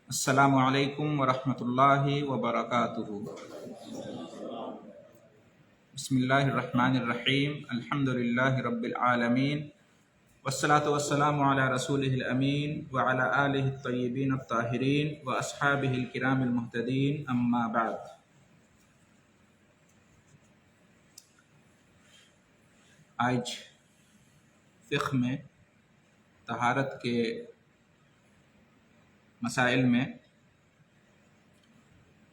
السلام علیکم ورحمۃ اللہ وبرکاتہ۔ بسم اللہ الرحمن الرحیم، الحمد للہ رب العالمین، والصلاة والسلام علی رسولہ الامین وعلی آلہ الطیبین الطاہرین واصحابہ الکرام المہتدین، اما بعد۔ آج فقہ میں طہارت کے مسائل میں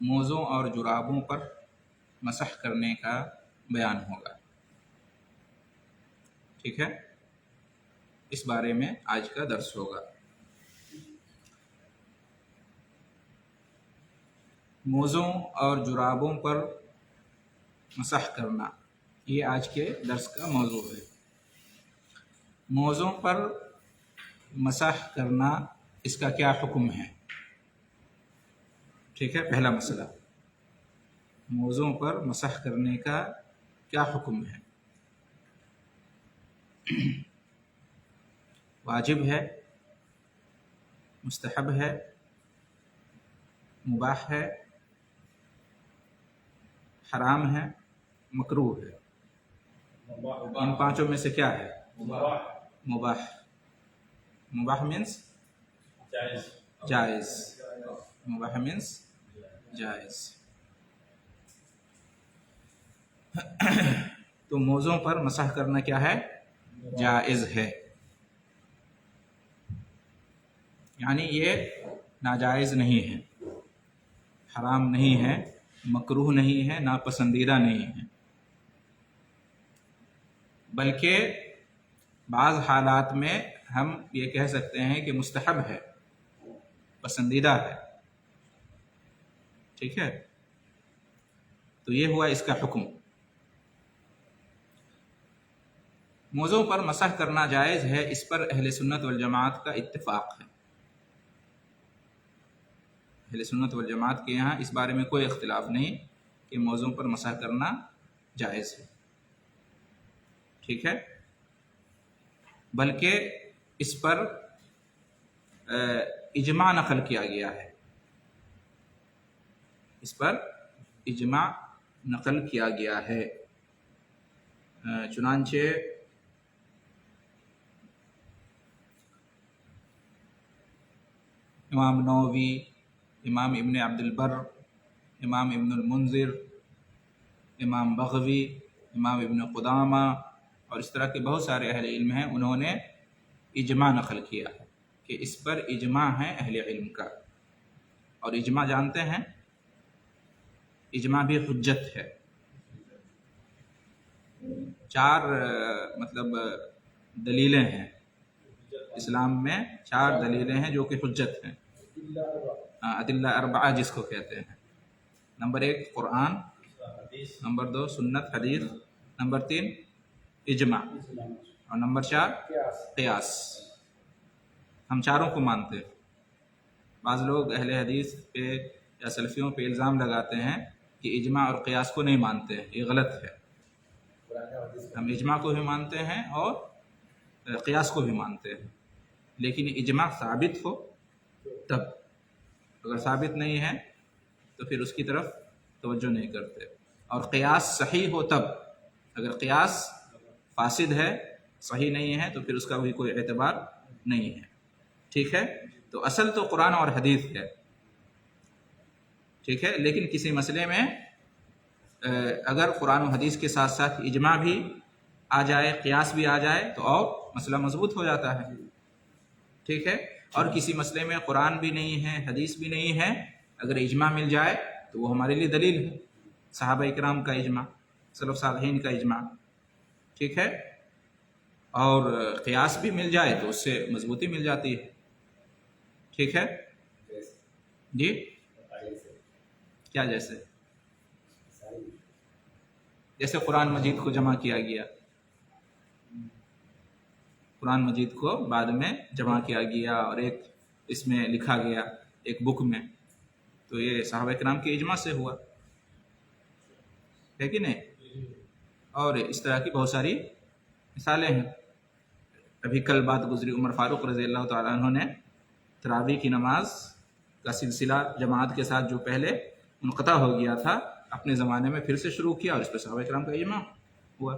موزوں اور جرابوں پر مسح کرنے کا بیان ہوگا، ٹھیک ہے؟ اس بارے میں آج کا درس ہوگا۔ موزوں اور جرابوں پر مسح کرنا، یہ آج کے درس کا موضوع ہے۔ موزوں پر مسح کرنا، اس کا کیا حکم ہے؟ ٹھیک ہے، پہلا مسئلہ، موزوں پر مسح کرنے کا کیا حکم ہے؟ واجب ہے، مستحب ہے، مباح ہے، حرام ہے، مکروہ ہے؟ ان پانچوں میں سے کیا ہے؟ مباح۔ مباح مینس جائز۔ مباح مینس جائز۔ تو موزوں پر مسح کرنا کیا ہے؟ جائز ہے، یعنی یہ ناجائز نہیں ہے، حرام نہیں ہے، مکروہ نہیں ہے، ناپسندیدہ نہیں ہے، بلکہ بعض حالات میں ہم یہ کہہ سکتے ہیں کہ مستحب ہے، پسندیدہ ہے، ٹھیک ہے؟ تو یہ ہوا اس کا حکم۔ موزوں پر مسح کرنا جائز ہے، اس پر اہل سنت والجماعت کا اتفاق ہے۔ اہل سنت والجماعت کے یہاں اس بارے میں کوئی اختلاف نہیں کہ موزوں پر مسح کرنا جائز ہے، ٹھیک ہے؟ بلکہ اس پر اجماع نقل کیا گیا ہے، اس پر اجماع نقل کیا گیا ہے۔ چنانچہ امام نووی، امام ابن عبد البر، امام ابن المنذر، امام بغوی، امام ابن قدامہ اور اس طرح کے بہت سارے اہل علم ہیں، انہوں نے اجماع نقل کیا ہے کہ اس پر اجماع ہے اہل علم کا۔ اور اجماع جانتے ہیں، اجماع بھی حجت ہے۔ چار دلیلیں ہیں اسلام میں، چار دلیلیں ہیں جو کہ حجت ہیں، ادلہ اربعہ جس کو کہتے ہیں۔ نمبر 1 قرآن، نمبر 2 سنت حدیث، نمبر 3 اجماع، اور نمبر 4 قیاس۔ ہم چاروں کو مانتے ہیں۔ بعض لوگ اہل حدیث پہ یا سلفیوں پہ الزام لگاتے ہیں کہ اجماع اور قیاس کو نہیں مانتے ہیں، یہ غلط ہے۔ ہم اجماع کو بھی مانتے ہیں اور قیاس کو بھی مانتے ہیں، لیکن اجماع ثابت ہو تب، اگر ثابت نہیں ہے تو پھر اس کی طرف توجہ نہیں کرتے۔ اور قیاس صحیح ہو تب، اگر قیاس فاسد ہے، صحیح نہیں ہے، تو پھر اس کا بھی کوئی اعتبار نہیں ہے، ٹھیک ہے؟ تو اصل تو قرآن اور حدیث ہے، ٹھیک ہے؟ لیکن کسی مسئلے میں اگر قرآن و حدیث کے ساتھ ساتھ اجماع بھی آ جائے، قیاس بھی آ جائے، تو اور مسئلہ مضبوط ہو جاتا ہے، ٹھیک ہے؟ اور کسی مسئلے میں قرآن بھی نہیں ہے، حدیث بھی نہیں ہے، اگر اجماع مل جائے تو وہ ہمارے لیے دلیل ہے، صحابہ اکرام کا اجماع، سلف صالحین کا اجماع، ٹھیک ہے؟ اور قیاس بھی مل جائے تو اس سے مضبوطی مل جاتی ہے، ٹھیک ہے؟ جی کیا جیسے؟ جیسے قرآن مجید کو جمع کیا گیا، قرآن مجید کو بعد میں جمع کیا گیا اور ایک اس میں لکھا گیا ایک بک میں، تو یہ صحابہ کرام کے اجماع سے ہوا ہے کہ نہیں؟ اور اس طرح کی بہت ساری مثالیں ہیں۔ ابھی کل بات گزری، عمر فاروق رضی اللہ تعالیٰ عنہ نے تراویح کی نماز کا سلسلہ جماعت کے ساتھ جو پہلے منقطع ہو گیا تھا اپنے زمانے میں پھر سے شروع کیا اور اس پہ صحابہ کرام کا اجماع ہوا.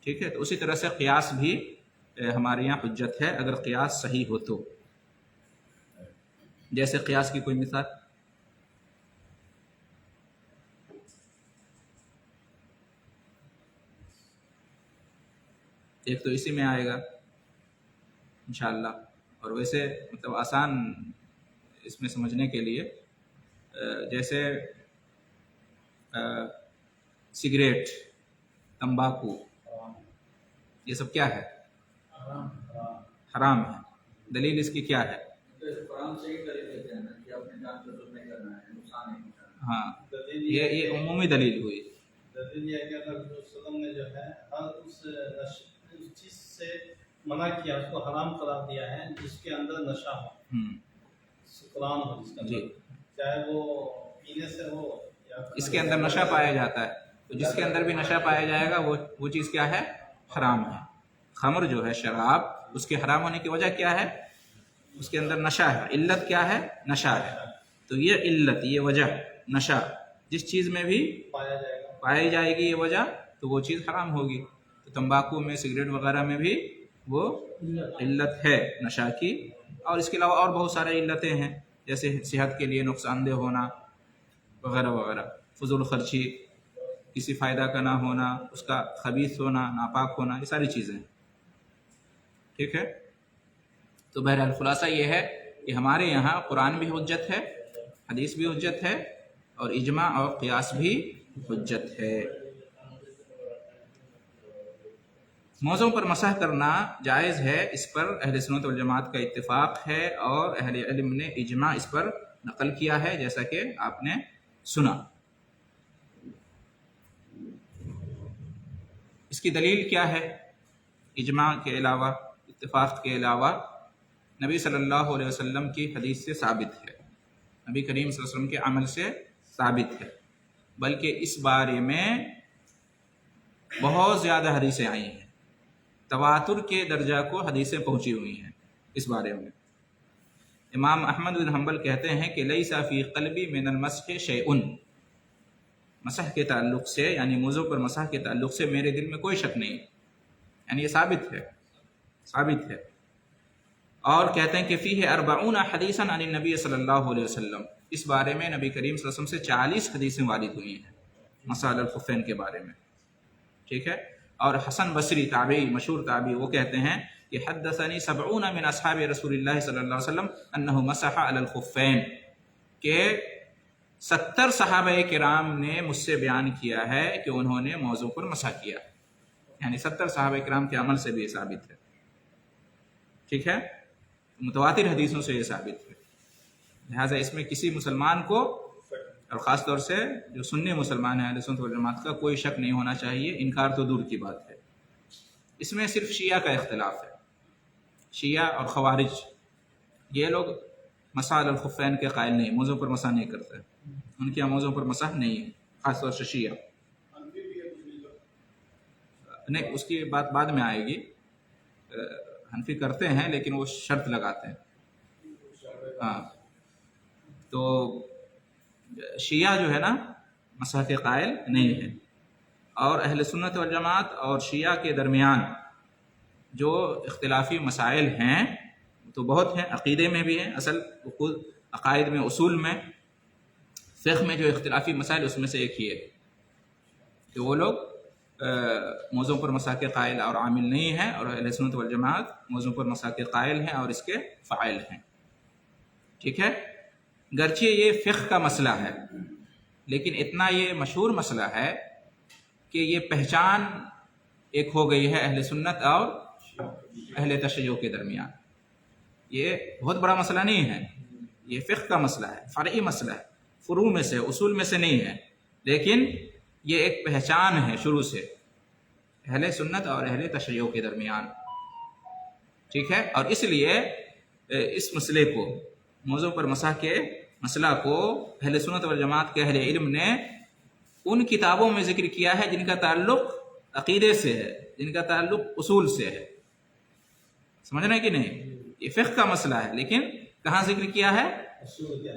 ٹھیک ہے. تو اسی طرح سے قیاس بھی ہمارے یہاں حجت ہے اگر قیاس صحیح ہو تو. جیسے قیاس کی کوئی مثال؟ ایک تو اسی میں آئے گا انشاءاللہ. اور ویسے مطلب آسان اس میں سمجھنے کے لیے جیسے سگریٹ، تمباکو، یہ سب کیا ہے؟ حرام ہے. دلیل اس کی کیا ہے؟ ہاں یہ عمومی دلیل ہوئی. دلیل یہ ہے کہ اللہ وسلم نے جو ہے ہر اس چیز سے منع کیا، اس کو حرام قرار دیا ہے جس کے اندر نشہ ہو، سکران ہو جس کا، چاہے وہ پینے سے ہو یا اس کے اندر نشہ پایا جاتا ہے. تو جس کے اندر بھی نشہ پایا جائے گا وہ چیز کیا ہے؟ حرام ہے. خمر جو ہے، شراب، اس کے حرام ہونے کی وجہ کیا ہے؟ اس کے اندر نشہ ہے. علت کیا ہے؟ نشہ ہے. تو یہ علت، یہ وجہ، نشہ جس چیز میں بھی پائی جائے گی یہ وجہ تو وہ چیز حرام ہوگی. تو تمباکو میں، سگریٹ وغیرہ میں بھی وہ علت ہے نشہ کی. اور اس کے علاوہ اور بہت سارے علتیں ہیں جیسے صحت کے لیے نقصان دہ ہونا وغیرہ وغیرہ، فضول خرچی، کسی فائدہ کا نہ ہونا، اس کا خبیث ہونا، ناپاک ہونا، یہ ساری چیزیں. ٹھیک ہے. تو بہرحال خلاصہ یہ ہے کہ ہمارے یہاں قرآن بھی حجت ہے، حدیث بھی حجت ہے، اور اجماع اور قیاس بھی حجت ہے. موضوع پر مسح کرنا جائز ہے، اس پر اہل سنت والجماعت کا اتفاق ہے اور اہل علم نے اجماع اس پر نقل کیا ہے جیسا کہ آپ نے سنا. اس کی دلیل کیا ہے؟ اجماع کے علاوہ، اتفاق کے علاوہ نبی صلی اللہ علیہ وسلم کی حدیث سے ثابت ہے، نبی کریم صلی اللہ علیہ وسلم کے عمل سے ثابت ہے. بلکہ اس بارے میں بہت زیادہ حدیثیں آئی ہیں، تواتر کے درجہ کو حدیثیں پہنچی ہوئی ہیں اس بارے میں. امام احمد بن حنبل کہتے ہیں کہ لیس فی قلبی من المسح شیء، مسح کے تعلق سے، یعنی موضوع پر مسح کے تعلق سے میرے دل میں کوئی شک نہیں، یعنی یہ ثابت ہے. اور کہتے ہیں کہ فیہ 40 حدیثا عن النبی صلی اللہ علیہ وسلم، اس بارے میں نبی کریم صلی اللہ علیہ وسلم سے 40 حدیثیں وارد ہوئی ہیں مسح الخفین کے بارے میں. ٹھیک ہے. اور حسن بصری تابعی، مشہور تابعی، وہ کہتے ہیں کہ حدثنی 70 من اصحاب رسول اللہ صلی اللہ علیہ وسلم انہ مسح علی الخفین، کہ 70 صحابہ کرام نے مجھ سے بیان کیا ہے کہ انہوں نے موضوع پر مسح کیا، یعنی 70 صحابہ کرام کے عمل سے بھی یہ ثابت ہے. ٹھیک ہے. متواتر حدیثوں سے یہ ثابت ہے. لہٰذا اس میں کسی مسلمان کو، اور خاص طور سے جو سنی مسلمان ہیں اہل سنت والجماعت کا، کوئی شک نہیں ہونا چاہیے. انکار تو دور کی بات ہے. اس میں صرف شیعہ کا اختلاف ہے. شیعہ اور خوارج یہ لوگ مسح علی الخفین کے قائل نہیں، موضوع پر مسح نہیں کرتے، ان کے موضوع پر مسح نہیں ہے، خاص طور سے شیعہ. نہیں، اس کی بات بعد میں آئے گی. حنفی کرتے ہیں لیکن وہ شرط لگاتے ہیں. ہاں. تو شیعہ جو ہے نا مسح کے قائل نہیں ہے. اور اہل سنت والجماعت اور شیعہ کے درمیان جو اختلافی مسائل ہیں تو بہت ہیں، عقیدے میں بھی ہیں، اصل عقائد میں، اصول میں، فقہ میں جو اختلافی مسائل اس میں سے ایک ہی ہے کہ وہ لوگ موضوع پر مسح کے قائل اور عامل نہیں ہیں، اور اہل سنت والجماعت موضوع پر مسح کے قائل ہیں اور اس کے فاعل ہیں. ٹھیک ہے. گرچہ یہ فقہ کا مسئلہ ہے لیکن اتنا یہ مشہور مسئلہ ہے کہ یہ پہچان ایک ہو گئی ہے اہل سنت اور اہل تشیع کے درمیان. یہ بہت بڑا مسئلہ نہیں ہے، یہ فقہ کا مسئلہ ہے، فرعی مسئلہ ہے، فروع میں سے، اصول میں سے نہیں ہے، لیکن یہ ایک پہچان ہے شروع سے اہل سنت اور اہل تشیع کے درمیان. ٹھیک ہے. اور اس لیے اس مسئلے کو، موضوع پر مسح کے مسئلہ کو، اہل سنت والجماعت کے اہل علم نے ان کتابوں میں ذکر کیا ہے جن کا تعلق عقیدے سے ہے، جن کا تعلق اصول سے ہے. سمجھ رہے ہیں کہ نہیں؟ یہ فقہ کا مسئلہ ہے لیکن کہاں ذکر کیا ہے؟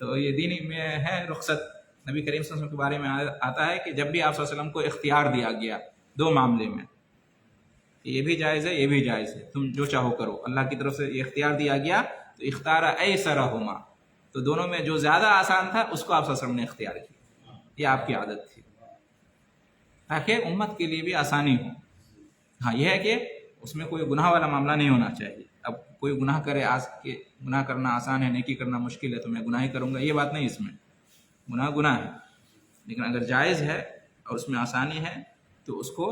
تو یہ دین میں ہے رخصت. نبی کریم صلی اللہ علیہ وسلم کے بارے میں آتا ہے کہ جب بھی آپ صلی اللہ علیہ وسلم کو اختیار دیا گیا دو معاملے میں، یہ بھی جائز ہے یہ بھی جائز ہے، تم جو چاہو کرو، اللہ کی طرف سے یہ اختیار دیا گیا تو اختار ایسرہما، تو دونوں میں جو زیادہ آسان تھا اس کو آپ صلی اللہ علیہ وسلم نے اختیار کیا. یہ آپ کی عادت تھی تاکہ امت کے لیے بھی آسانی ہو. ہاں یہ ہے کہ اس میں کوئی گناہ والا معاملہ نہیں ہونا چاہیے. اب کوئی گناہ کرے کہ گناہ کرنا آسان ہے نیکی کرنا مشکل ہے تو میں گناہ ہی کروں گا، یہ بات نہیں. اس میں گناہ ہے، لیکن اگر جائز ہے اور اس میں آسانی ہے تو اس کو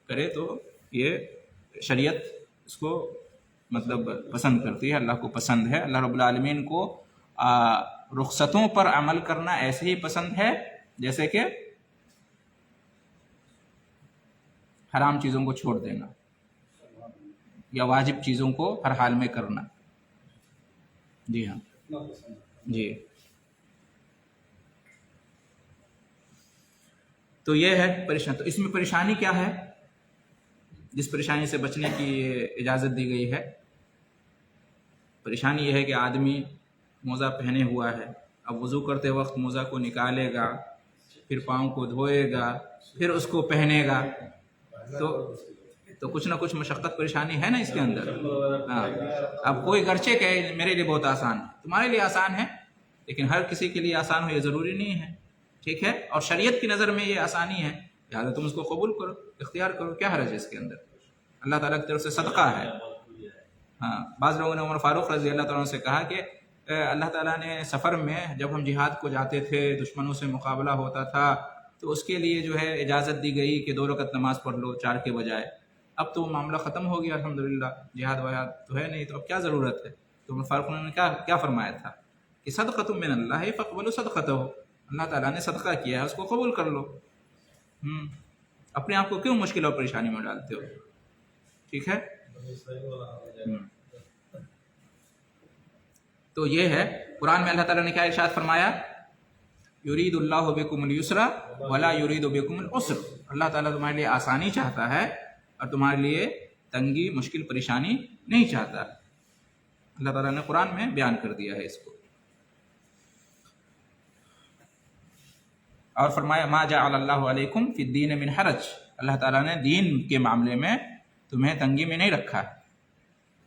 کرے تو یہ شریعت اس کو مطلب پسند کرتی ہے، اللہ کو پسند ہے. اللہ رب العالمین کو رخصتوں پر عمل کرنا ایسے ہی پسند ہے جیسے کہ حرام چیزوں کو چھوڑ دینا یا واجب چیزوں کو ہر حال میں کرنا. جی ہاں جی. تو یہ ہے پریشانی. تو اس میں پریشانی کیا ہے؟ جس پریشانی سے بچنے کی اجازت دی گئی ہے، پریشانی یہ ہے کہ آدمی موزہ پہنے ہوا ہے، اب وضو کرتے وقت موزہ کو نکالے گا، پھر پاؤں کو دھوئے گا، پھر اس کو پہنے گا، تو کچھ نہ کچھ مشقت پریشانی ہے نا اس کے اندر. ہاں اب کوئی گرچہ کہ میرے لیے بہت آسان ہے، تمہارے لیے آسان ہے، لیکن ہر کسی کے لیے آسان ہو یہ ضروری نہیں ہے. ٹھیک ہے، اور شریعت کی نظر میں یہ آسانی ہے، لہٰذا تم اس کو قبول کرو، اختیار کرو، کیا حرج ہے اس کے اندر؟ اللہ تعالیٰ کی طرف سے صدقہ ہے. ہاں بعض لوگوں نے عمر فاروق رضی اللہ تعالیٰ عنہ سے کہا کہ اللہ تعالیٰ نے سفر میں جب ہم جہاد کو جاتے تھے، دشمنوں سے مقابلہ ہوتا تھا، تو اس کے لیے جو ہے اجازت دی گئی کہ 2 رکعت نماز پڑھ لو 4 کے بجائے. اب تو وہ معاملہ ختم ہو گیا الحمدللہ، جہاد وہاد تو ہے نہیں، تو اب کیا ضرورت ہے؟ تو عمر فاروق نے کیا فرمایا تھا کہ صدقۃ من اللہ فاقبلوا صدقتہ، اللہ تعالیٰ نے صدقہ کیا ہے اس کو قبول کر لو. اپنے آپ کو کیوں مشکل اور پریشانی میں ڈالتے ہو؟ ٹھیک ہے. تو یہ ہے قرآن میں اللہ تعالیٰ نے کیا ارشاد فرمایا؟ یرید اللہ بکم الیسر ولا یرید بکم العسر، اللہ تعالیٰ تمہارے لیے آسانی چاہتا ہے اور تمہارے لیے تنگی مشکل پریشانی نہیں چاہتا. اللہ تعالیٰ نے قرآن میں بیان کر دیا ہے اس کو. اور فرمایا ما جعل اللہ علیکم فی الدین من حرج، اللہ تعالیٰ نے دین کے معاملے میں تمہیں تنگی میں نہیں رکھا ہے.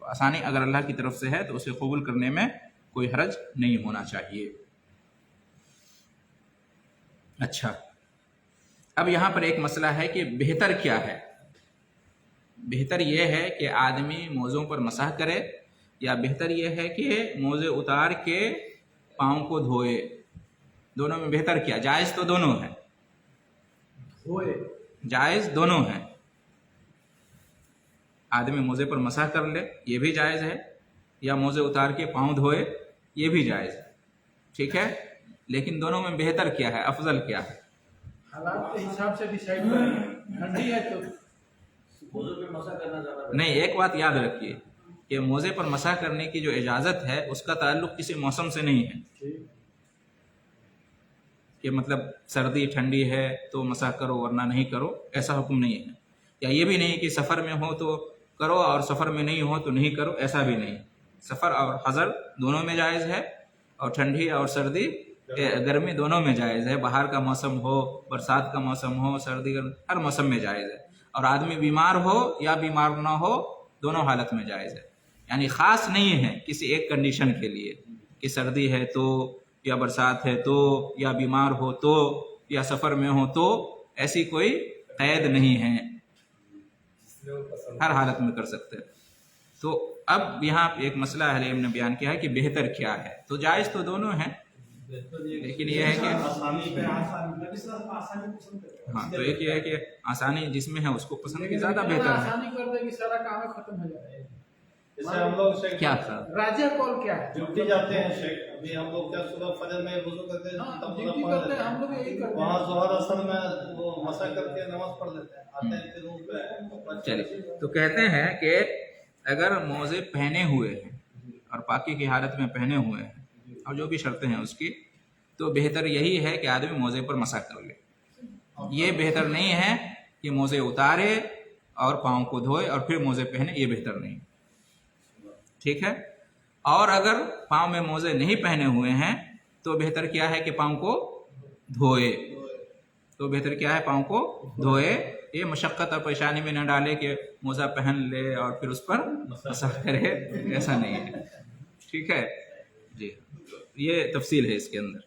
تو آسانی اگر اللہ کی طرف سے ہے تو اسے قبول کرنے میں کوئی حرج نہیں ہونا چاہیے. اچھا، اب یہاں پر ایک مسئلہ ہے کہ بہتر کیا ہے؟ بہتر یہ ہے کہ آدمی موزوں پر مسح کرے، یا بہتر یہ ہے کہ موزے اتار کے پاؤں کو دھوئے؟ دونوں میں بہتر کیا؟ جائز تو دونوں ہے، جائز دونوں ہیں. آدمی موزے پر مسح کر لے یہ بھی جائز ہے، یا موزے اتار کے پاؤں دھوئے یہ بھی جائز ہے. ٹھیک ہے، لیکن دونوں میں بہتر کیا ہے، افضل کیا ہے؟ حالات کے حساب سے ڈیسائیڈ کریں. ٹھنڈی ہے تو موضوع پہ مسح کرنا زیادہ نہیں. ایک بات یاد رکھیے کہ موزے پر مسح کرنے کی جو اجازت ہے اس کا تعلق کسی موسم سے نہیں ہے کہ مطلب سردی ٹھنڈی ہے تو مسح کرو ورنہ نہیں کرو، ایسا حکم نہیں ہے. یا یہ بھی نہیں کہ سفر میں ہو تو کرو اور سفر میں نہیں ہو تو نہیں کرو، ایسا بھی نہیں. سفر اور حضر دونوں میں جائز ہے، اور ٹھنڈی اور سردی گرمی دونوں میں جائز ہے. باہر کا موسم ہو، برسات کا موسم ہو، سردی ہر موسم میں جائز ہے. اور آدمی بیمار ہو یا بیمار نہ ہو دونوں حالت میں جائز ہے. یعنی خاص نہیں ہے کسی ایک کنڈیشن کے لیے کہ سردی ہے تو، یا برسات ہے تو، یا بیمار ہو تو، یا سفر میں ہو تو، ایسی کوئی قید نہیں ہے، ہر حالت میں کر سکتے ہیں. تو اب یہاں ایک مسئلہ اہل علم نے بیان کیا ہے کہ بہتر کیا ہے. تو جائز تو دونوں ہیں، لیکن یہ ہے کہ ہاں تو ایک یہ ہے کہ آسانی جس میں ہے اس کو پسند کی زیادہ بہتر ہے. آسانی کر دے کہ سارا کام ختم ہو جائے. جیسے ہم لوگ کیا تھا راجہ کال کیا ہے؟ ڈیوٹی جاتے ہیں شیخ، ابھی ہم لوگ کیا صبح فجر میں وضو کرتے ہیں تب ڈیوٹی پڑھ کرتے لیتے ہیں ہم ہیں، لوگ یہی کرتے وہاں ہیں. ظہر اثر میں وہ مسح کر کے نماز پڑھ لیتے ہیں، آتے ہیں پھر روم پہ. چلیے، تو کہتے ہیں کہ اگر موزے پہنے ہوئے ہیں اور پاکی کی حالت میں پہنے ہوئے ہیں اور جو بھی شرطیں ہیں اس کی، تو بہتر یہی ہے کہ آدمی موزے پر مسح کر لے. یہ بہتر نہیں ہے کہ موزے اتارے اور پاؤں کو دھوئے اور پھر موزے پہنے، یہ بہتر نہیں. ٹھیک ہے. اور اگر پاؤں میں موزے نہیں پہنے ہوئے ہیں تو بہتر کیا ہے کہ پاؤں کو دھوئے، تو بہتر کیا ہے پاؤں کو دھوئے. یہ مشقت اور پریشانی میں نہ ڈالے کہ موزہ پہن لے اور پھر اس پر مسح کرے، ایسا نہیں ہے. ٹھیک ہے جی، یہ تفصیل ہے اس کے اندر.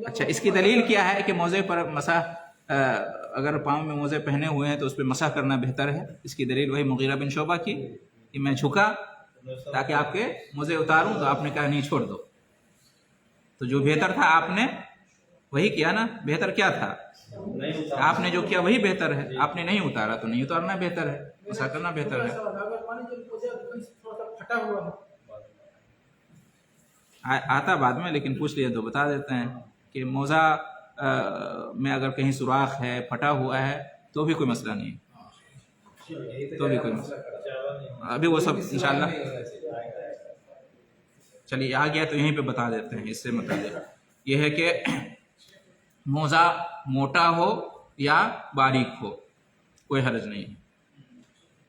اچھا، اس کی دلیل کیا ہے کہ موزے پر مسح، اگر پاؤں میں موزے پہنے ہوئے ہیں تو اس پہ مسح کرنا بہتر ہے؟ اس کی دلیل وہی مغیرہ بن شعبہ کی کہ میں جھکا تاکہ آپ کے موزے اتاروں، تو آپ نے کہا نہیں چھوڑ دو. تو جو بہتر تھا آپ نے وہی کیا نا. بہتر کیا تھا؟ آپ نے جو کیا وہی بہتر ہے. آپ نے نہیں اتارا تو نہیں اتارنا بہتر ہے، مسح کرنا بہتر ہے. پھٹا ہوا آتا بعد میں، لیکن پوچھ لیا تو بتا دیتے ہیں کہ موزہ میں اگر کہیں سوراخ ہے، پھٹا ہوا ہے، تو بھی کوئی مسئلہ نہیں ہے، تو بھی کوئی مسئلہ. ابھی وہ سب انشاءاللہ چلیے آ گیا تو یہیں پہ بتا دیتے ہیں. اس سے متعلق یہ ہے کہ موزہ موٹا ہو یا باریک ہو کوئی حرج نہیں ہے.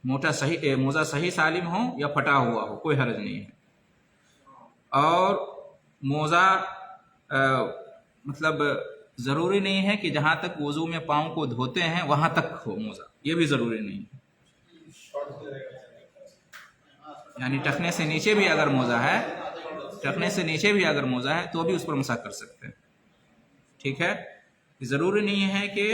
موزہ صحیح سالم ہو یا پھٹا ہوا ہو کوئی حرج نہیں ہے. اور موزہ مطلب ضروری نہیں ہے کہ جہاں تک وضو میں پاؤں کو دھوتے ہیں وہاں تک ہو موزہ، یہ بھی ضروری نہیں ہے. یعنی ٹخنے سے نیچے بھی اگر موزہ ہے، ٹخنے سے نیچے بھی اگر موزہ ہے تو بھی اس پر مسح کر سکتے ہیں. ٹھیک ہے، ضروری نہیں ہے کہ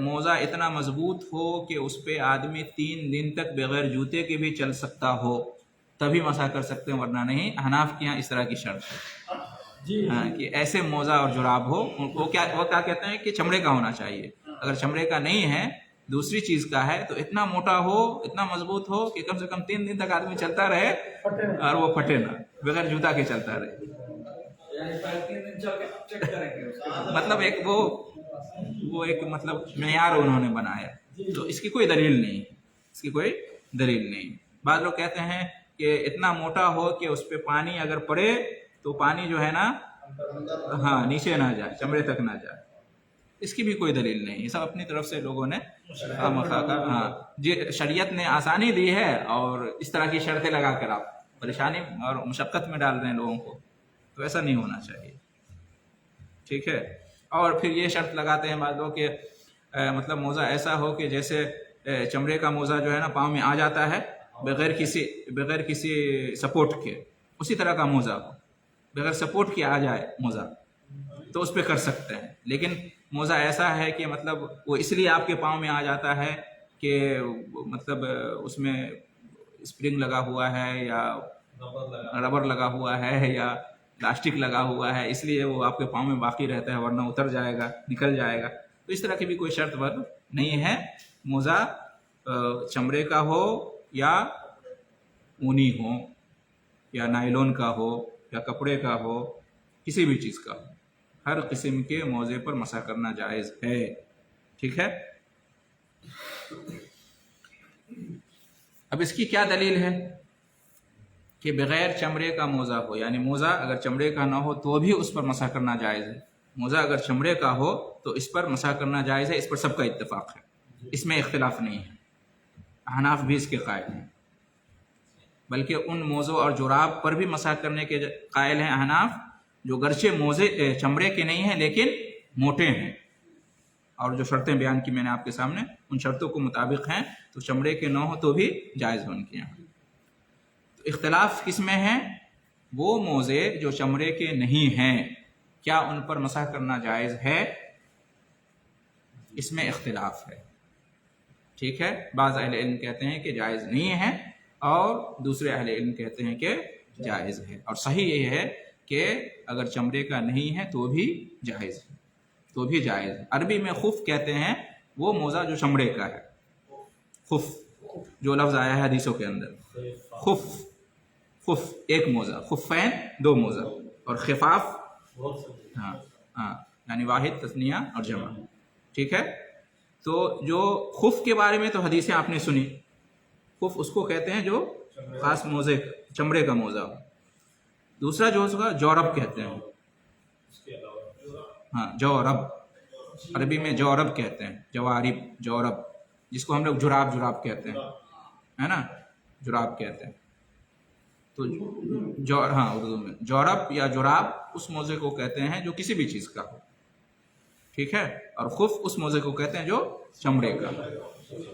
موزہ اتنا مضبوط ہو کہ اس پہ آدمی 3 دن تک بغیر جوتے کے بھی چل سکتا ہو تبھی مسح کر سکتے ہیں، ورنہ نہیں. احناف کے یہاں اس طرح کی شرط ہے ہاں کہ ایسے موزہ اور جراب ہو. وہ کیا کہتے ہیں کہ چمڑے کا ہونا چاہیے. اگر چمڑے کا نہیں ہے، دوسری چیز کا ہے، تو اتنا موٹا ہو، اتنا مضبوط ہو کہ کم سے کم 3 دن تک آدمی چلتا رہے اور وہ پھٹے نہ، بغیر جوتا کے چلتا رہے. مطلب وہ ایک مطلب معیار انہوں نے بنایا. تو اس کی کوئی دلیل نہیں، اس کی کوئی دلیل نہیں. بعض لوگ کہتے ہیں کہ اتنا موٹا ہو کہ اس پہ پانی اگر پڑے تو پانی جو ہے نا ہاں نیچے نہ جائے، چمڑے تک نہ جائے. اس کی بھی کوئی دلیل نہیں. یہ سب اپنی طرف سے لوگوں نے ہاں جی، شریعت نے آسانی دی ہے اور اس طرح کی شرطیں لگا کر آپ پریشانی اور مشقت میں ڈال رہے ہیں لوگوں کو، تو ایسا نہیں ہونا چاہیے. ٹھیک ہے. اور پھر یہ شرط لگاتے ہیں بعض لوگ کہ مطلب موزہ ایسا ہو کہ جیسے چمڑے کا موزہ جو ہے نا پاؤں میں آ جاتا ہے بغیر کسی سپورٹ کے، اسی طرح کا موزہ ہو، بغیر سپورٹ کے آ جائے موزہ تو اس پہ کر سکتے ہیں. لیکن موزہ ایسا ہے کہ مطلب وہ اس لیے آپ کے پاؤں میں آ جاتا ہے کہ مطلب اس میں اسپرنگ لگا ہوا ہے یا ربر لگا ہوا ہے یا پلاسٹک لگا ہوا ہے، اس لیے وہ آپ کے پاؤں میں باقی رہتا ہے، ورنہ اتر جائے گا، نکل جائے گا. تو اس طرح کی بھی کوئی شرط ورد نہیں ہے. موزہ چمڑے کا ہو یا اونی ہو یا نائلون کا ہو یا کپڑے کا ہو، کسی بھی چیز کا ہو، ہر قسم کے موزے پر مسح کرنا جائز ہے. ٹھیک ہے. اب اس کی کیا دلیل ہے کہ بغیر چمڑے کا موزہ ہو، یعنی موزہ اگر چمڑے کا نہ ہو تو بھی اس پر مسح کرنا جائز ہے. موزہ اگر چمڑے کا ہو تو اس پر مسح کرنا جائز ہے. اس پر سب کا اتفاق ہے، اس میں اختلاف نہیں ہے. احناف بھی اس کے قائل ہیں، بلکہ ان موزوں اور جراب پر بھی مسح کرنے کے قائل ہیں احناف جو گرچہ موزے چمڑے کے نہیں ہیں لیکن موٹے ہیں. اور جو شرطیں بیان کی میں نے آپ کے سامنے، ان شرطوں کو مطابق ہیں، تو چمڑے کے نہ ہو تو بھی جائز ہو ان کے یہاں. تو اختلاف کس میں ہے؟ وہ موزے جو چمڑے کے نہیں ہیں، کیا ان پر مسح کرنا جائز ہے؟ اس میں اختلاف ہے. ٹھیک ہے. بعض اہل علم کہتے ہیں کہ جائز نہیں ہے اور دوسرے اہل علم کہتے ہیں کہ جائز ہے. اور صحیح یہ ہے کہ اگر چمڑے کا نہیں ہے تو بھی جائز ہے، تو بھی جائز ہے. عربی میں خف کہتے ہیں وہ موزہ جو چمڑے کا ہے. خف جو لفظ آیا ہے حدیثوں کے اندر، خف ایک موزہ، خفین 2 موزہ، اور خفاف ہاں یعنی واحد، تثنیہ اور جمع. ٹھیک ہے. تو جو خف کے بارے میں تو حدیثیں آپ نے سنی. خف اس کو کہتے ہیں جو خاص موزے چمڑے کا موزہ ہو. دوسرا جو اس کا جورب کہتے ہیں. ہاں جورب، عربی میں جورب کہتے ہیں، جوارب، جورب، جس کو ہم لوگ جراب کہتے ہیں، ہے نا، جراب کہتے ہیں. تو ہاں اردو میں جورب یا جراب اس موزے کو کہتے ہیں جو کسی بھی چیز کا ہو، ٹھیک ہے، اور خف اس موزے کو کہتے ہیں جو چمڑے کا.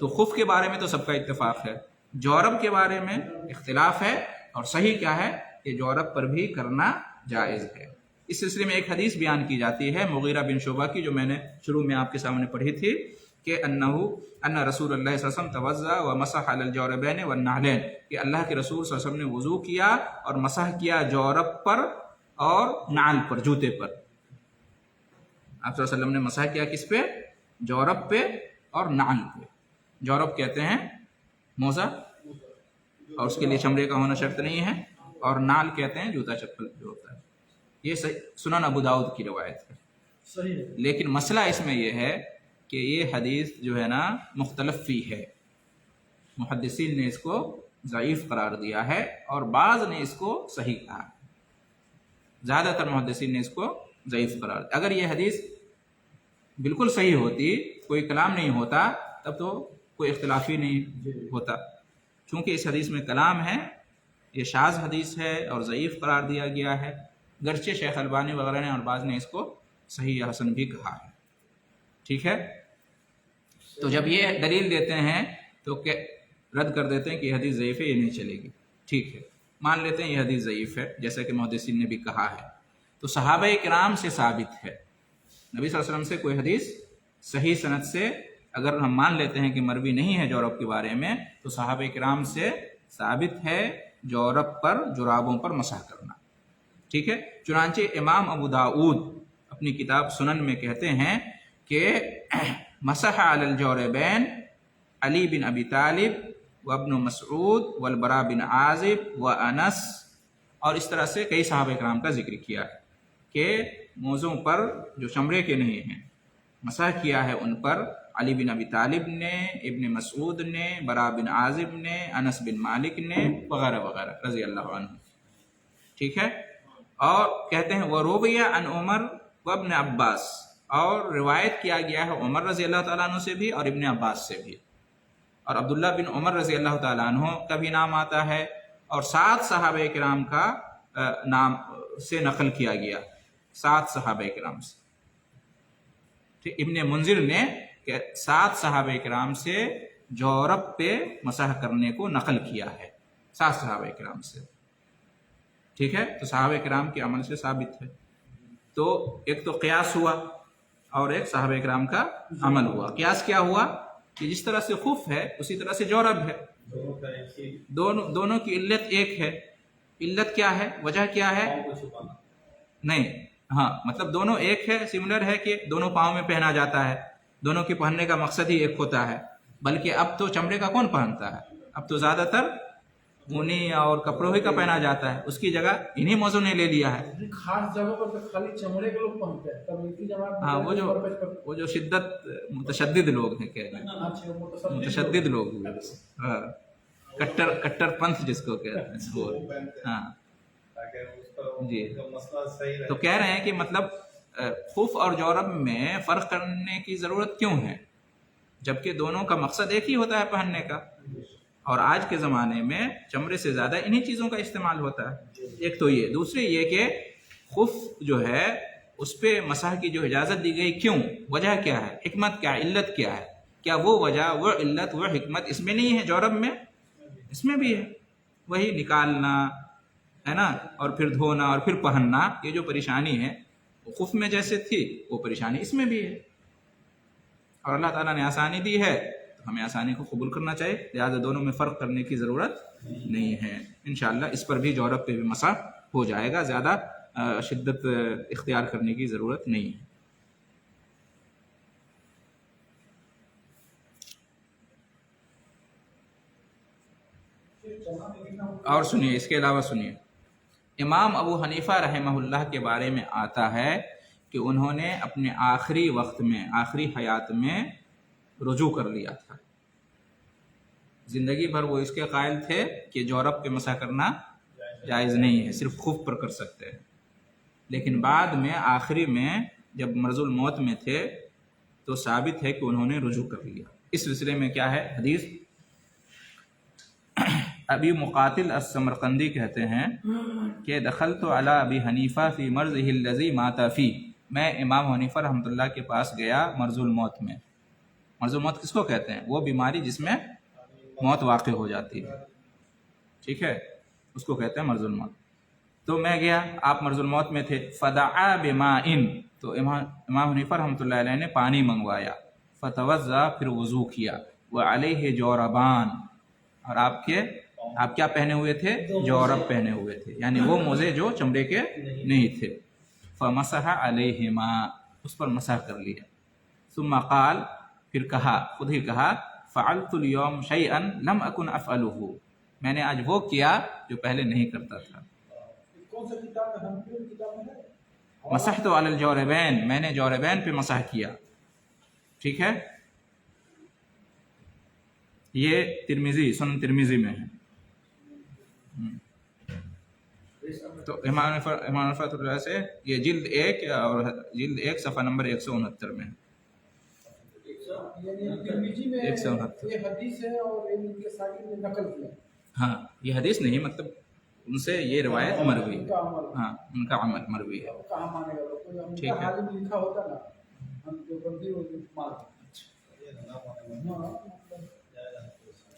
تو خف کے بارے میں تو سب کا اتفاق ہے، جورب کے بارے میں اختلاف ہے، اور صحیح کیا ہے کہ جورب پر بھی کرنا جائز ہے. اس سلسلے میں ایک حدیث بیان کی جاتی ہے مغیرہ بن شعبہ کی، جو میں نے شروع میں آپ کے سامنے پڑھی تھی، کہ ان رسول اللہ صلی اللہ علیہ وسلم توضأ ومسح علی الجوربین والنعلین، کہ اللہ کے رسول صلی اللہ علیہ وسلم نے وضو کیا اور مسح کیا جورب پر اور نعل پر، جوتے پر. آپ صلی اللہ علیہ وسلم نے مسح کیا کس پہ؟ جورب پہ اور نعل پہ. جورب کہتے ہیں موزہ، اور اس کے لیے چمڑے کا ہونا شرط نہیں ہے، اور نعل کہتے ہیں جوتا چپل جو ہوتا ہے. یہ سنن ابو داؤد کی روایت ہے. صحیح ہے. لیکن مسئلہ اس میں یہ ہے کہ یہ حدیث جو ہے نا مختلف فی ہے، محدثین نے اس کو ضعیف قرار دیا ہے اور بعض نے اس کو صحیح کہا. زیادہ تر محدثین نے اس کو ضعیف قرار دیا. اگر یہ حدیث بالکل صحیح ہوتی، کوئی کلام نہیں ہوتا، تب تو کوئی اختلاف ہی نہیں ہوتا. چونکہ اس حدیث میں کلام ہے، یہ شاذ حدیث ہے اور ضعیف قرار دیا گیا ہے، گرچہ شیخ البانی وغیرہ نے اور بعض نے اس کو صحیح یا حسن بھی کہا ہے. ٹھیک ہے، تو جب یہ دلیل دیتے ہیں تو رد کر دیتے ہیں کہ یہ حدیث ضعیف ہے، یہ نہیں چلے گی. ٹھیک ہے، مان لیتے ہیں یہ حدیث ضعیف ہے جیسا کہ محدثین نے بھی کہا ہے. تو صحابہ کرام سے ثابت ہے، نبی صلی اللہ علیہ وسلم سے کوئی حدیث صحیح سند سے اگر ہم مان لیتے ہیں کہ مروی نہیں ہے جورب کے بارے میں، تو صحابہ کرام سے ثابت ہے جورب پر، جرابوں پر مسح کرنا. ٹھیک ہے، چنانچہ امام ابو داؤد اپنی کتاب سنن میں کہتے ہیں کہ مسح علی الجوربین علی بن ابی طالب وابن مسعود والبراء بن عازب وانس، اور اس طرح سے کئی صحابہ کرام کا ذکر کیا ہے کہ موزوں پر جو چمڑے کے نہیں ہیں مسح کیا ہے ان پر علی بن ابی طالب نے، ابن مسعود نے، براء بن عازب نے، انس بن مالک نے، وغیرہ وغیرہ رضی اللہ عنہ. ٹھیک ہے، اور کہتے ہیں ورویہ عن عمر وابن عباس، اور روایت کیا گیا ہے عمر رضی اللہ تعالیٰ عنہ سے بھی اور ابن عباس سے بھی، اور عبداللہ بن عمر رضی اللہ تعالیٰ عنہ کا بھی نام آتا ہے، اور 7 صحابہ کرام کا نام سے نقل کیا گیا، 7 صحابہ کرام سے. ابن منذر نے کہ 7 صحابہ کرام سے جورب پہ مسح کرنے کو نقل کیا ہے، 7 صحابہ کرام سے. ٹھیک ہے، تو صحابہ کرام کے عمل سے ثابت ہے. تو ایک تو قیاس ہوا اور ایک صحابہ کرام کا عمل ہوا. قیاس کیا ہوا کہ جس طرح سے خف ہے اسی طرح سے جورب ہے، دونوں کی علت ایک ہے. علت کیا ہے، وجہ کیا ہے؟ نہیں، ہاں مطلب دونوں ایک ہے، سملر ہے کہ دونوں پاؤں میں پہنا جاتا ہے، دونوں کے پہننے کا مقصد ہی ایک ہوتا ہے. بلکہ اب تو چمڑے کا کون پہنتا ہے؟ اب تو زیادہ تر اونی اور کپڑوں ہی کا پہنا جاتا ہے، اس کی جگہ انہی موضوع نے لے لیا ہے. خاص جگہ پر تو خالی چمڑے کے لوگ پہنتے ہیں، تبلیغی جماعت. ہاں، وہ جو شدت متشدد لوگ ہیں، کہہ رہے ہیں متشدد لوگ ہوئے، ہاں کٹر پنتھ جس کو کہتے ہیں وہ. ہاں جی، تو کہہ رہے ہیں کہ مطلب خف اور جورب میں فرق کرنے کی ضرورت کیوں ہے جبکہ دونوں کا مقصد ایک ہی ہوتا ہے پہننے کا. اور آج کے زمانے میں چمڑے سے زیادہ انہی چیزوں کا استعمال ہوتا ہے. ایک تو یہ، دوسری یہ کہ خف جو ہے اس پہ مسح کی جو اجازت دی گئی، کیوں؟ وجہ کیا ہے، حکمت کیا ہے، علت کیا ہے؟ کیا وہ وجہ، وہ علت، وہ حکمت اس میں نہیں ہے جورب میں؟ اس میں بھی ہے. وہی نکالنا ہے نا، اور پھر دھونا اور پھر پہننا، یہ جو پریشانی ہے خف میں جیسے تھی وہ پریشانی اس میں بھی ہے. اور اللہ تعالیٰ نے آسانی دی ہے تو ہمیں آسانی کو قبول کرنا چاہیے، لہٰذا دونوں میں فرق کرنے کی ضرورت نہیں ہے. انشاءاللہ اس پر بھی جورب پہ بھی مسح ہو جائے گا، زیادہ شدت اختیار کرنے کی ضرورت نہیں ہے. اور سنیے، اس کے علاوہ سنیے، امام ابو حنیفہ رحمہ اللہ کے بارے میں آتا ہے کہ انہوں نے اپنے آخری وقت میں، آخری حیات میں رجوع کر لیا تھا. زندگی بھر وہ اس کے قائل تھے کہ جورب پہ مسح کرنا جائز نہیں ہے، صرف خف پر کر سکتے ہیں. لیکن بعد میں آخری میں جب مرض الموت میں تھے تو ثابت ہے کہ انہوں نے رجوع کر لیا. اس سلسلے میں کیا ہے حدیث؟ ابی مقاتل السمرقندی کہتے ہیں کہ دخلت علی ابی حنیفہ فی مرضہ الذی مات فی، میں امام حنیفہ رحمۃ اللہ کے پاس گیا مرض الموت میں۔ مرض الموت کس کو کہتے ہیں؟ وہ بیماری جس میں موت واقع ہو جاتی ہے، ٹھیک ہے، اس کو کہتے ہیں مرض الموت۔ تو میں گیا، آپ مرض الموت میں تھے، فدعا بماء، تو امام حنیفہ رحمۃ اللہ علیہ نے پانی منگوایا، فتوضا، پھر وضو کیا، وعلیہ جوربان، اور آپ کیا پہنے ہوئے تھے؟ جورب پہنے ہوئے تھے، یعنی وہ موزے جو چمڑے کے نہیں تھے۔ فمسح علیہما، اس پر مسح کر لیا۔ ثم قال، پھر کہا، خود ہی کہا، فعلت اليوم شیئا لم اکن افعلہ، میں نے آج وہ کیا جو پہلے نہیں کرتا تھا۔ کون سا کتاب ہے؟ ہم کی کتاب میں ہے؟ مسحت علی الجوربین، میں نے جوربین پہ مسح کیا، ٹھیک ہے، یہ ترمذی، سنن ترمذی میں ہے۔ تو امام حنیفہ اللہ سے یہ جلد 1 صفحہ نمبر 169 میں ہے، یعنی ترمذی میں 169۔ یہ حدیث ہے اور ان کے شاگرد نے نقل کیا۔ ہاں، یہ حدیث نہیں، مطلب ان سے یہ روایت مروی ہے، ان کا عمل، ہاں ان کا عمل مروی ہے، کہاں مانے گا؟ کوئی ان ٹھیک کا ہے۔ حال میں لکھا ہوتا نا، ہم جو بندی ہو مار۔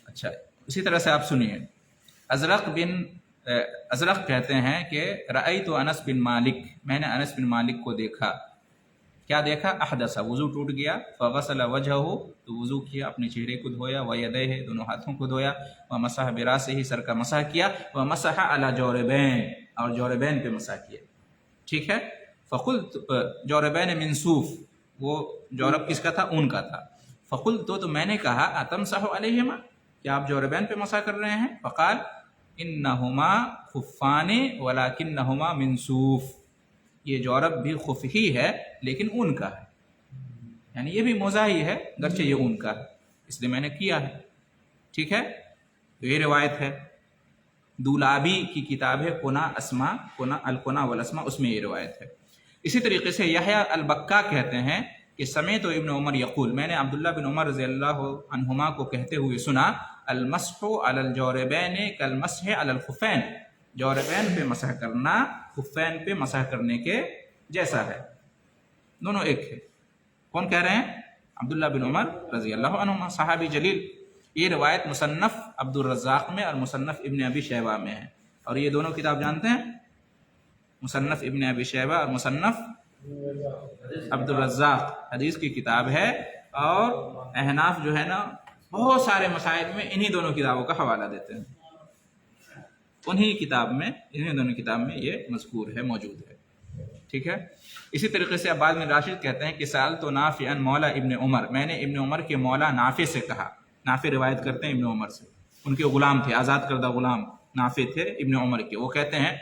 اچھا، اسی طرح سے آپ سنیے، ازرق کہتے ہیں کہ رأیت انس بن مالک، میں نے انس بن مالک کو دیکھا، کیا دیکھا؟ احدث، وضو ٹوٹ گیا، فغسل وجہہ، تو وضو کیا، اپنے چہرے کو دھویا، ویدیہ، دونوں ہاتھوں کو دھویا، ومسح براسہ، سر کا مسح کیا، ومسح علی جوربین، اور جوربین پہ مسح کیا، ٹھیک ہے۔ فقلت، جوربین من صوف، وہ جورب کس کا تھا؟ اون کا تھا۔ فقلت، تو میں نے کہا، اتمسح علیہما، کیا آپ جوربین پہ مسح کر رہے ہیں؟ فقال انہما خفان ولکنہما من صوف، یہ جورب بھی خف ہی ہے لیکن اون کا ہے، یعنی یہ بھی موزہ ہی ہے گرچہ یہ اون کا ہے، اس لیے میں نے کیا ہے، ٹھیک ہے۔ تو یہ روایت ہے، دولابی کی کتاب ہے کنا اسما، کنا الکنا والاسما، اس میں یہ روایت ہے۔ اسی طریقے سے یحییٰ البکا کہتے ہیں کہ سمعت ابن عمر یقول، میں نے عبداللہ بن عمر رضی اللہ عنہما کو کہتے ہوئے سنا، المسح علی الجوربین کالمسح علی الخفین، جوربین پہ مسح کرنا خفین پہ مسح کرنے کے جیسا ہے، دونوں ایک ہے۔ کون کہہ رہے ہیں؟ عبداللہ بن عمر رضی اللہ عنہما، صحابی جلیل۔ یہ روایت مصنف عبد الرزاق میں اور مصنف ابن ابی شیبہ میں ہے، اور یہ دونوں کتاب جانتے ہیں، مصنف ابن ابی شیبہ اور مصنف عبد الرزاق حدیث کی کتاب ہے، اور احناف جو ہے نا بہت سارے مسائل میں انہی دونوں کتابوں کا حوالہ دیتے ہیں، انہی دونوں کتاب میں یہ مذکور ہے، موجود ہے، ٹھیک ہے۔ اسی طریقے سے عباد بن راشد کہتے ہیں کہ سألت نافعا مولا ابن عمر، میں نے ابن عمر کے مولا نافع سے کہا، نافع روایت کرتے ہیں ابن عمر سے، ان کے غلام تھے، آزاد کردہ غلام نافع تھے ابن عمر کے، وہ کہتے ہیں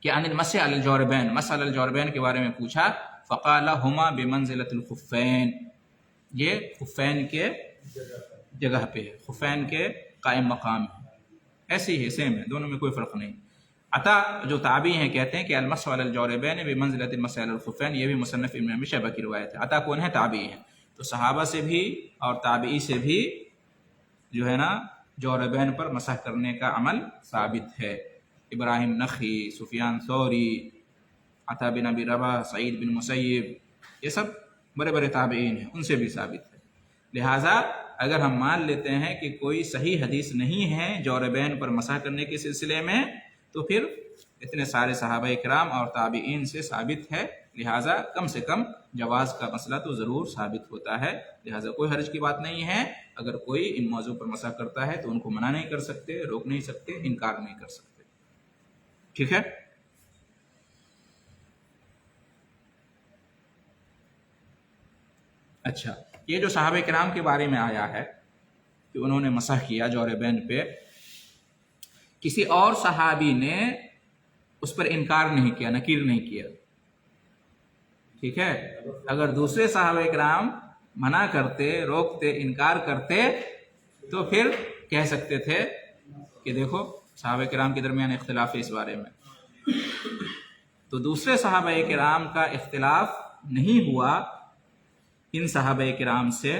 کہ عن المسح علی الجوربین، مسح علی الجوربین کے بارے میں پوچھا، فقال ہما بمنزلۃ الخفین، یہ خفین کے جگہ پہ ہے، خفین کے قائم مقام ہے، ایسے ہی ہے، سیم ہے، دونوں میں کوئی فرق نہیں۔ عطا جو تابعی ہیں کہتے ہیں کہ المسح علی الجوربین بمنزلۃ المسح علی الخفین، یہ بھی مصنف ابن ابی شیبہ کی روایت ہے۔ عطا کون ہے؟ تابعی ہیں، تو صحابہ سے بھی اور تابعی سے بھی جو ہے نا جوربین پر مسح کرنے کا عمل ثابت ہے۔ ابراہیم نخعی، سفیان ثوری، عطا بن ابی رباح، سعید بن مسیب، یہ سب بڑے بڑے تابعین ہیں، ان سے بھی ثابت ہے۔ لہٰذا اگر ہم مان لیتے ہیں کہ کوئی صحیح حدیث نہیں ہے جوربین پر مسح کرنے کے سلسلے میں، تو پھر اتنے سارے صحابہ کرام اور تابعین سے ثابت ہے، لہٰذا کم سے کم جواز کا مسئلہ تو ضرور ثابت ہوتا ہے، لہٰذا کوئی حرج کی بات نہیں ہے۔ اگر کوئی ان موضوع پر مسح کرتا ہے تو ان کو منع نہیں کر سکتے، روک نہیں سکتے، انکار نہیں کر سکتے، ٹھیک ہے۔ اچھا، یہ جو صحابہ کرام کے بارے میں آیا ہے کہ انہوں نے مسح کیا جوربین پہ، کسی اور صحابی نے اس پر انکار نہیں کیا، نکیر نہیں کیا، ٹھیک ہے۔ اگر دوسرے صحابہ کرام منع کرتے، روکتے، انکار کرتے تو پھر کہہ سکتے تھے کہ دیکھو صحابہ کرام کے درمیان اختلاف ہے اس بارے میں، تو دوسرے صحابہ کرام کا اختلاف نہیں ہوا ان صحابہ کرام سے